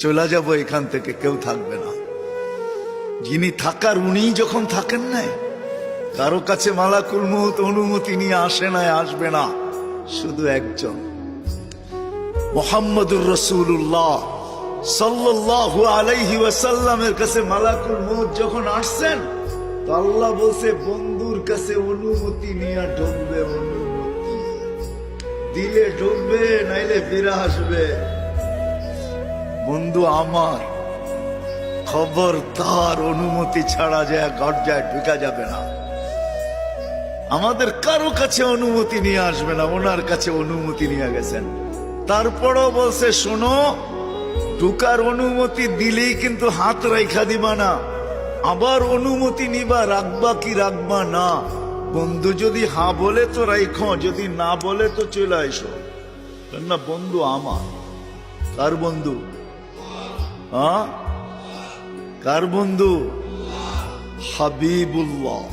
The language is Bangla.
চলে যাব এখান থেকে, কেউ থাকবে না। যিনি থাকার উনিই যখন থাকেন নাই, কারো কাছে মালাকুল মউত অনুমতি নিয়ে আসে নাই, আসবে না। শুধু একজন মুহাম্মদুর রাসূলুল্লাহ সাল্লাল্লাহু আলাইহি ওয়াসাল্লামের কাছে মালাকুল মউত যখন আসছেন, তো আল্লাহ বলছে বন্ধুর কাছে অনুমতি নিয়ে ঢুকবে। অনুমতি দিলে ঢুকবে, নাইলে ফিরে আসবে। বন্ধু আমার, খবরদার অনুমতি ছাড়া যায় গর্জায় ঢুকা যাবে না। আমাদের কারো কাছে অনুমতি নিয়ে আসবে না, ওনার কাছে অনুমতি নিয়ে গেছেন। তারপরও বলছে শোনো, ঢুকার অনুমতি দিলেই কিন্তু হাত রাইখা দিবা না, আবার অনুমতি নিবা, রাখবা কি রাখবা না। বন্ধু যদি হা বলে তো রাইখো, যদি না বলে তো চলে আইসো। না বন্ধু আমার। কার বন্ধু? হ্যাঁ, কার বন্ধু? হাবিবুল্লাহ।